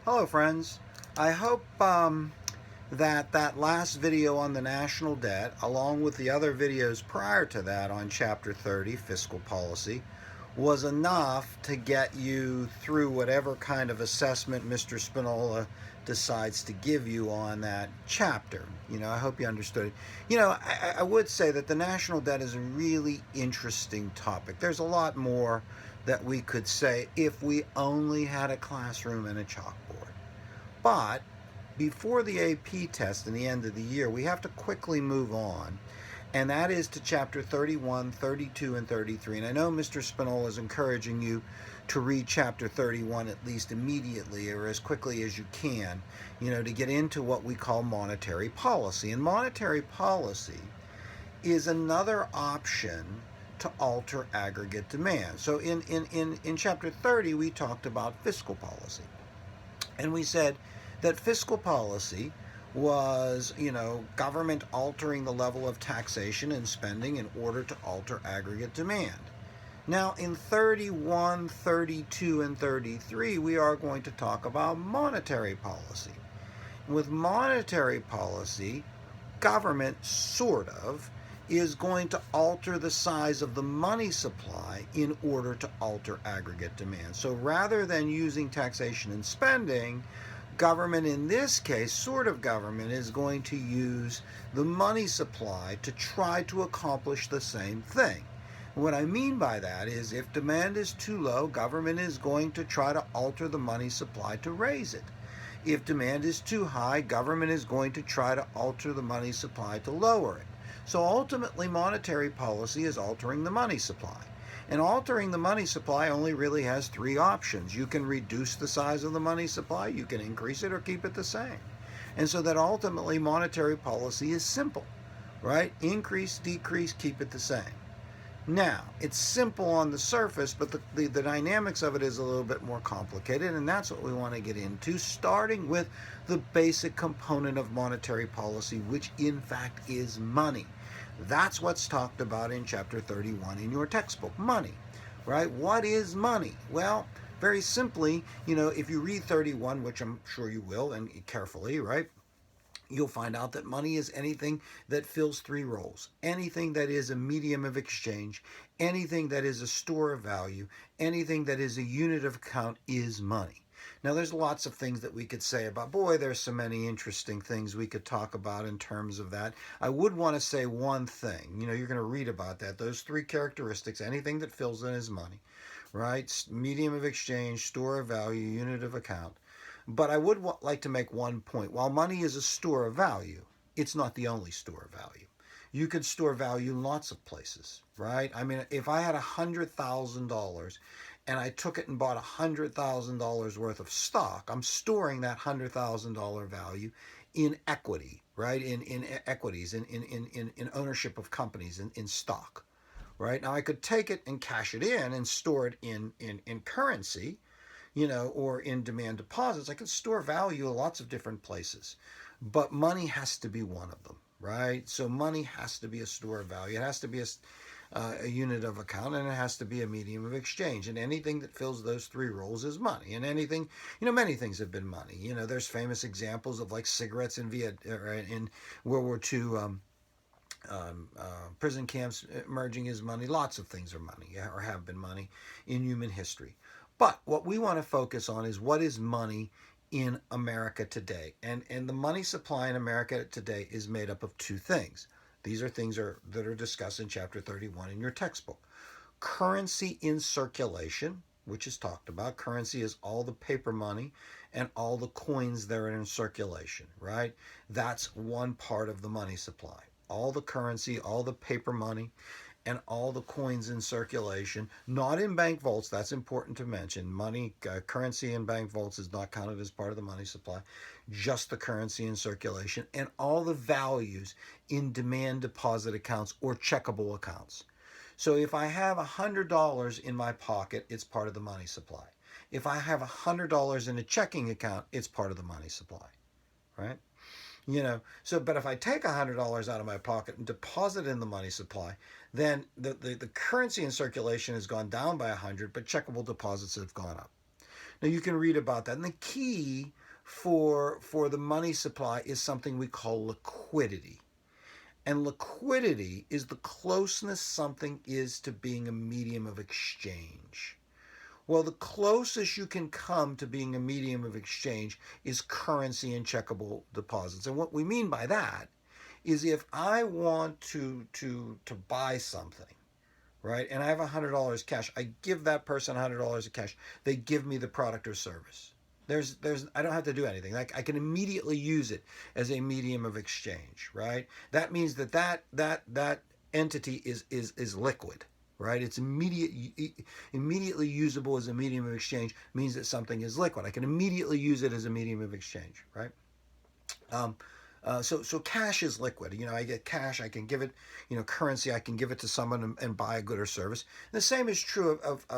Hello, friends. I hope that last video on the national debt, along with the other videos prior to that on Chapter 30, Fiscal Policy, was enough to get you through whatever kind of assessment Mr. Spinola decides to give you on that chapter. I hope you understood it. I would say that the national debt is a really interesting topic. There's a lot more that we could say if we only had a classroom and a chalkboard. But before the AP test in the end of the year, we have to quickly move on. And that is to chapter 31, 32, and 33. And I know Mr. Spinola is encouraging you to read chapter 31 at least immediately or as quickly as you can, to get into what we call monetary policy. And monetary policy is another option to alter aggregate demand. So in chapter 30, we talked about fiscal policy. And we said that fiscal policy was, government altering the level of taxation and spending in order to alter aggregate demand. Now, in 31, 32, and 33, we are going to talk about monetary policy. With monetary policy, government sort of is going to alter the size of the money supply in order to alter aggregate demand. So rather than using taxation and spending, government in this case, sort of government, is going to use the money supply to try to accomplish the same thing. What I mean by that is if demand is too low, government is going to try to alter the money supply to raise it. If demand is too high, government is going to try to alter the money supply to lower it. So ultimately, monetary policy is altering the money supply. And altering the money supply only really has three options. You can reduce the size of the money supply, you can increase it, or keep it the same. And so that ultimately monetary policy is simple, right? Increase, decrease, keep it the same. Now, it's simple on the surface, but the dynamics of it is a little bit more complicated, and that's what we want to get into, starting with the basic component of monetary policy, which in fact is money. That's what's talked about in chapter 31 in your textbook, money, right? What is money? Well, very simply, if you read 31, which I'm sure you will, and carefully, right? You'll find out that money is anything that fills three roles. Anything that is a medium of exchange, anything that is a store of value, anything that is a unit of account is money. Now, there's lots of things that we could say about, boy, there's so many interesting things we could talk about in terms of that. I would want to say one thing. You're going to read about that. Those three characteristics, anything that fills in is money, right? Medium of exchange, store of value, unit of account. But I would like to make one point. While money is a store of value, it's not the only store of value. You could store value in lots of places, right? I mean, if I had $100,000 and I took it and bought $100,000 worth of stock, I'm storing that $100,000 value in equity, right? In equities, in ownership of companies, in stock, right? Now I could take it and cash it in and store it in currency, or in demand deposits. I can store value in lots of different places, but money has to be one of them, right? So money has to be a store of value. It has to be a unit of account, and it has to be a medium of exchange. And anything that fills those three roles is money. And anything, many things have been money. There's famous examples of like cigarettes in World War II. Prison camps emerging as money. Lots of things are money or have been money in human history. But what we want to focus on is what is money in America today. And the money supply in America today is made up of two things. These are things that are discussed in chapter 31 in your textbook. Currency in circulation, which is talked about. Currency is all the paper money and all the coins that are in circulation, right? That's one part of the money supply. All the currency, all the paper money, and all the coins in circulation, not in bank vaults. That's important to mention. Currency in bank vaults is not counted as part of the money supply. Just the currency in circulation and all the values in demand deposit accounts or checkable accounts. So if I have $100 in my pocket, it's part of the money supply. If I have $100 in a checking account, it's part of the money supply, right? But if I take $100 out of my pocket and deposit it in the money supply, then the currency in circulation has gone down by 100, but checkable deposits have gone up. Now you can read about that. And the key for the money supply is something we call liquidity. And liquidity is the closeness something is to being a medium of exchange. Well, the closest you can come to being a medium of exchange is currency and checkable deposits. And what we mean by that is if I want to buy something, right, and I have $100 cash, I give that person $100 of cash. They give me the product or service. I don't have to do anything. Like I can immediately use it as a medium of exchange, right? That means that entity is liquid, right? It's immediately usable as a medium of exchange means that something is liquid. I can immediately use it as a medium of exchange, right? So cash is liquid. I get cash, I can give it, currency, I can give it to someone and buy a good or service. And the same is true of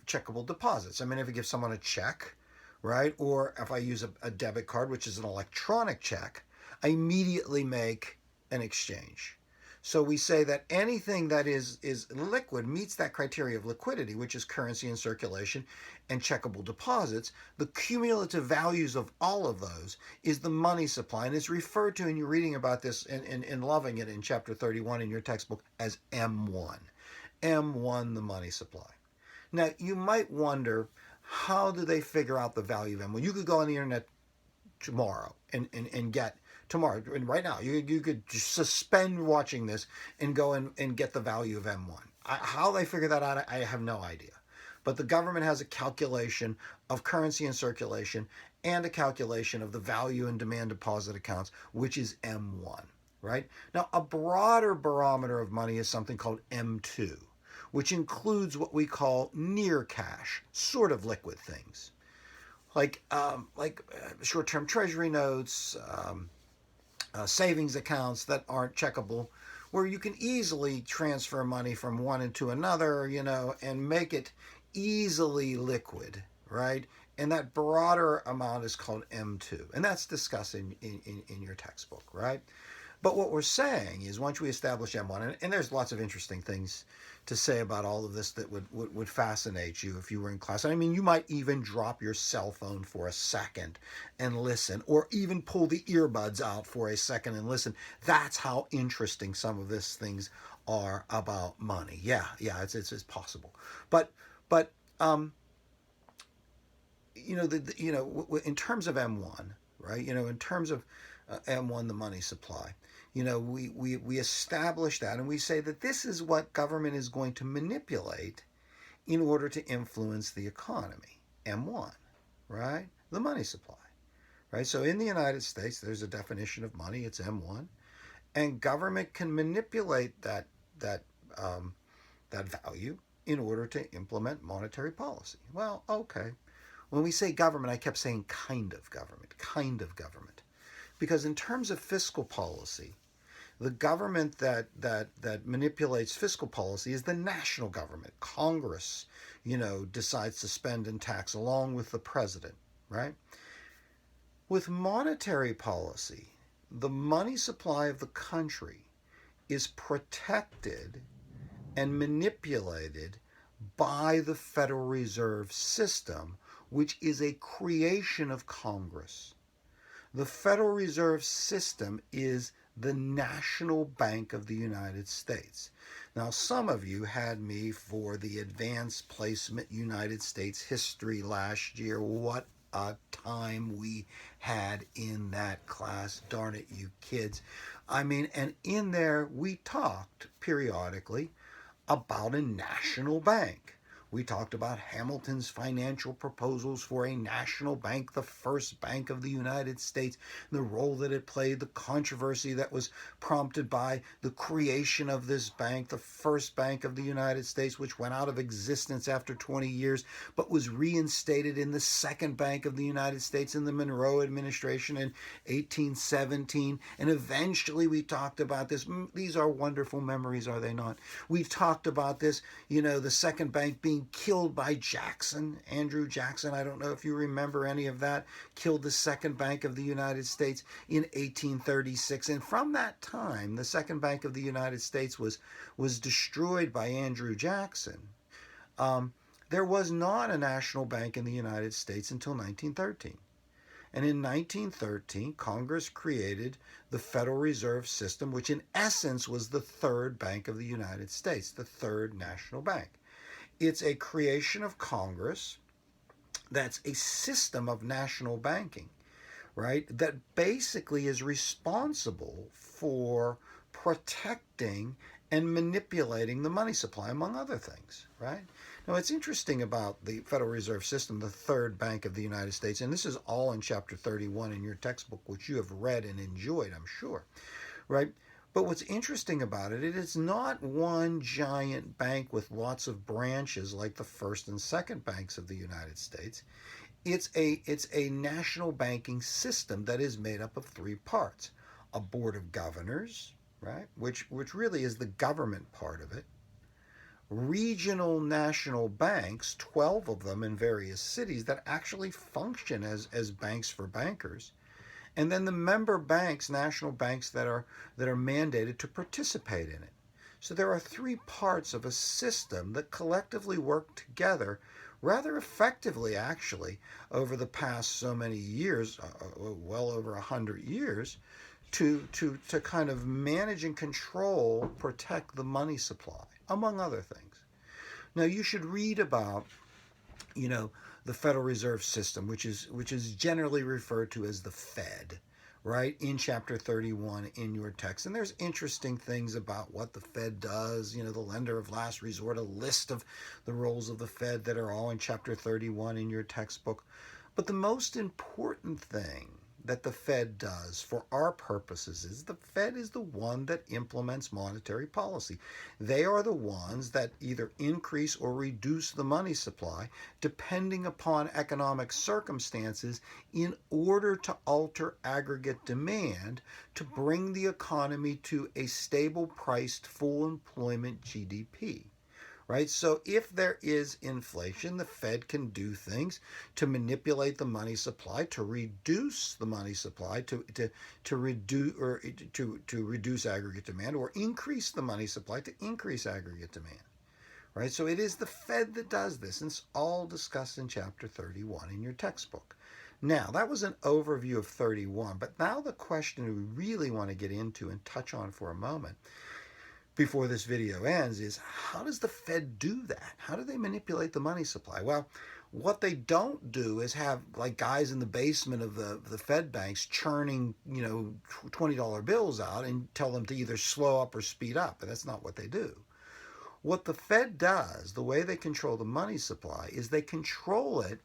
checkable deposits. I mean, if I give someone a check, right, or if I use a debit card, which is an electronic check, I immediately make an exchange. So we say that anything that is liquid meets that criteria of liquidity, which is currency in circulation and checkable deposits. The cumulative values of all of those is the money supply, and it's referred to, and you're reading about this and loving it in chapter 31 in your textbook, as M1. M1, the money supply. Now, you might wonder, how do they figure out the value of M1? You could go on the internet tomorrow and get tomorrow and right now you could suspend watching this and go and get the value of M1. How they figure that out, I have no idea. But the government has a calculation of currency in circulation and a calculation of the value and demand deposit accounts, which is M1, right? Now, a broader barometer of money is something called M2, which includes what we call near cash, sort of liquid things, like short-term treasury notes, savings accounts that aren't checkable, where you can easily transfer money from one into another, and make it easily liquid, right? And that broader amount is called M2, and that's discussed in your textbook, right? But what we're saying is once we establish M1, and there's lots of interesting things to say about all of this that would fascinate you if you were in class. I mean, you might even drop your cell phone for a second and listen, or even pull the earbuds out for a second and listen. That's how interesting some of these things are about money. Yeah, it's possible. But in terms of M1, right? In terms of M1, the money supply. We establish that, and we say that this is what government is going to manipulate in order to influence the economy. M1, right? The money supply, right? So in the United States, there's a definition of money. It's M1, and government can manipulate that value in order to implement monetary policy. Well, okay. When we say government, I kept saying kind of government, because in terms of fiscal policy, the government that manipulates fiscal policy is the national government. Congress, decides to spend and tax along with the president, right? With monetary policy, the money supply of the country is protected and manipulated by the Federal Reserve System, which is a creation of Congress. The Federal Reserve System is the National Bank of the United States. Now, some of you had me for the Advanced Placement United States History last year. What a time we had in that class. Darn it, you kids. I mean, and in there we talked periodically about a national bank. We talked about Hamilton's financial proposals for a national bank, the first bank of the United States, the role that it played, the controversy that was prompted by the creation of this bank, the first bank of the United States, which went out of existence after 20 years, but was reinstated in the second bank of the United States in the Monroe administration in 1817. And eventually we talked about this. These are wonderful memories, are they not? We talked about this, the second bank being killed by Jackson, Andrew Jackson. I don't know if you remember any of that. Killed the second bank of the United States in 1836. And from that time, the second bank of the United States was destroyed by Andrew Jackson. There was not a national bank in the United States until 1913. And in 1913, Congress created the Federal Reserve System, which in essence was the third bank of the United States, the third national bank. It's a creation of Congress that's a system of national banking, right? That basically is responsible for protecting and manipulating the money supply, among other things, right? Now, what's interesting about the Federal Reserve System, the third bank of the United States, and this is all in Chapter 31 in your textbook, which you have read and enjoyed, I'm sure, right? But what's interesting about it, it is not one giant bank with lots of branches like the first and second banks of the United States. It's a national banking system that is made up of three parts: a board of governors, right, which really is the government part of it; regional national banks, 12 of them in various cities that actually function as banks for bankers; and then the member banks, national banks that are mandated to participate in it. So there are three parts of a system that collectively work together rather effectively, actually, over the past so many years, well over 100 years, to kind of manage and control, protect the money supply, among other things. Now, you should read about, the Federal Reserve System, which is generally referred to as the Fed, right, in Chapter 31 in your text. And there's interesting things about what the Fed does, the lender of last resort, a list of the roles of the Fed that are all in Chapter 31 in your textbook. But the most important thing that the Fed does for our purposes is the Fed is the one that implements monetary policy. They are the ones that either increase or reduce the money supply depending upon economic circumstances in order to alter aggregate demand to bring the economy to a stable priced full employment GDP. Right? So if there is inflation, the Fed can do things to manipulate the money supply, to reduce the money supply, to reduce aggregate demand, or increase the money supply to increase aggregate demand. Right? So it is the Fed that does this, and it's all discussed in Chapter 31 in your textbook. Now, that was an overview of 31, but now the question we really want to get into and touch on for a moment before this video ends is, how does the Fed do that? How do they manipulate the money supply? Well, what they don't do is have like guys in the basement of the Fed banks churning, $20 bills out and tell them to either slow up or speed up. But that's not what they do. What the Fed does, the way they control the money supply, is they control it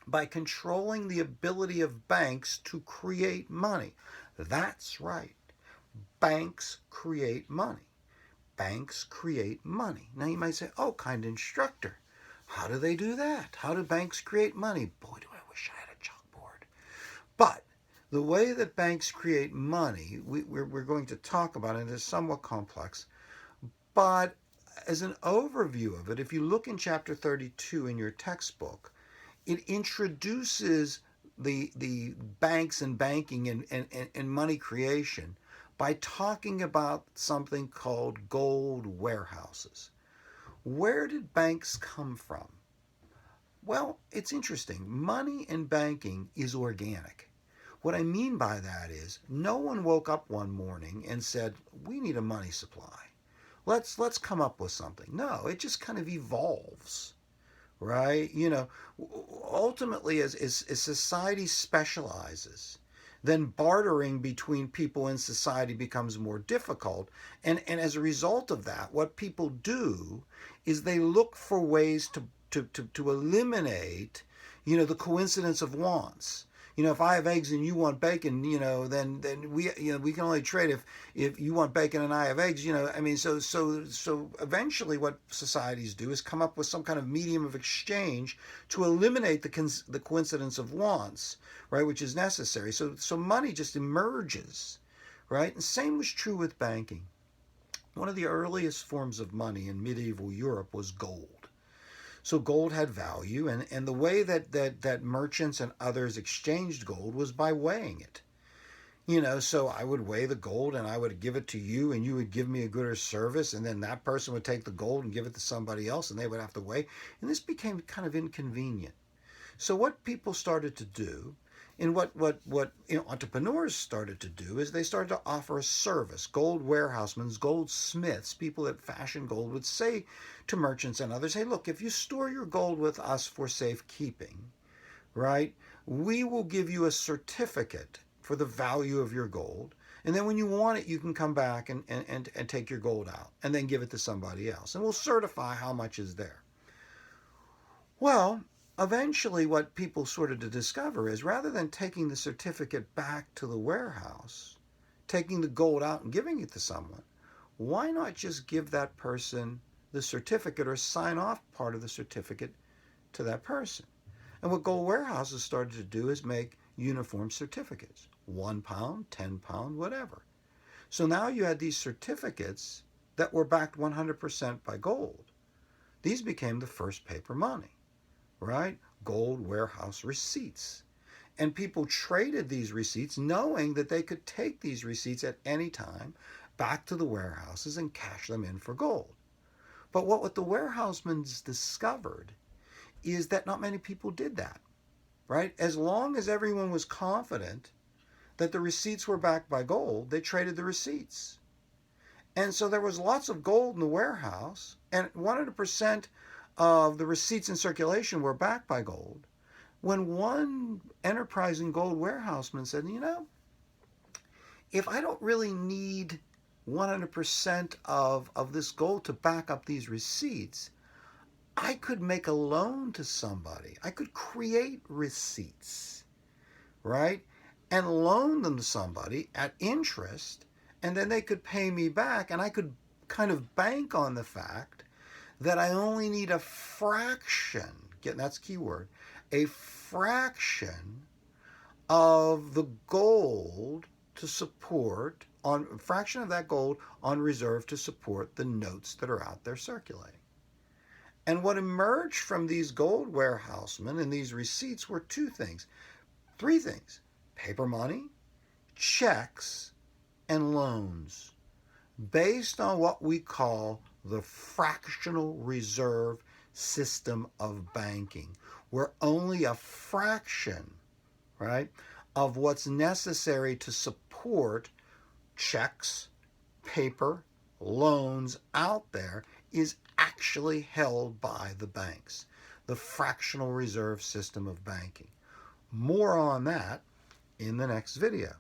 by controlling the ability of banks to create money. That's right. Banks create money. Banks create money. Now you might say, oh, kind instructor, how do they do that? How do banks create money? Boy, do I wish I had a chalkboard. But the way that banks create money, we're going to talk about it. It's somewhat complex. But as an overview of it, if you look in Chapter 32 in your textbook, it introduces the banks and banking and money creation by talking about something called gold warehouses. Where did banks come from? Well, it's interesting. Money in banking is organic. What I mean by that is no one woke up one morning and said, we need a money supply. Let's come up with something. No, it just kind of evolves, right? Ultimately, as society specializes, then bartering between people in society becomes more difficult. And as a result of that, what people do is they look for ways to eliminate, the coincidence of wants. If I have eggs and you want bacon, then we can only trade if you want bacon and I have eggs. So eventually, what societies do is come up with some kind of medium of exchange to eliminate the coincidence of wants, right, which is necessary. So money just emerges, right? And same was true with banking. One of the earliest forms of money in medieval Europe was gold. So gold had value, and the way that merchants and others exchanged gold was by weighing it. So I would weigh the gold and I would give it to you and you would give me a gooder service, and then that person would take the gold and give it to somebody else and they would have to weigh. And this became kind of inconvenient. So what people started to do, and what entrepreneurs started to do, is they started to offer a service. Gold warehousemen, goldsmiths, people that fashion gold would say to merchants and others, hey, look, if you store your gold with us for safekeeping, right, we will give you a certificate for the value of your gold. And then when you want it, you can come back and take your gold out and then give it to somebody else. And we'll certify how much is there. Well, eventually what people started to discover is rather than taking the certificate back to the warehouse, taking the gold out and giving it to someone, why not just give that person the certificate or sign off part of the certificate to that person? And what gold warehouses started to do is make uniform certificates, £1, £10, whatever. So now you had these certificates that were backed 100% by gold. These became the first paper money, right? Gold warehouse receipts. And people traded these receipts knowing that they could take these receipts at any time back to the warehouses and cash them in for gold. But what the warehousemen discovered is that not many people did that, right? As long as everyone was confident that the receipts were backed by gold, they traded the receipts. And so there was lots of gold in the warehouse, and 100% of the receipts in circulation were backed by gold. When one enterprising gold warehouseman said, if I don't really need 100% of this gold to back up these receipts, I could make a loan to somebody. I could create receipts, right? And loan them to somebody at interest, and then they could pay me back, and I could kind of bank on the fact that I only need a fraction, that's keyword, a fraction of the gold to support, on a fraction of that gold on reserve to support the notes that are out there circulating. And what emerged from these gold warehousemen and these receipts were three things: paper money, checks, and loans, based on what we call the fractional reserve system of banking, where only a fraction, right, of what's necessary to support checks, paper, loans out there is actually held by the banks. The fractional reserve system of banking. More on that in the next video.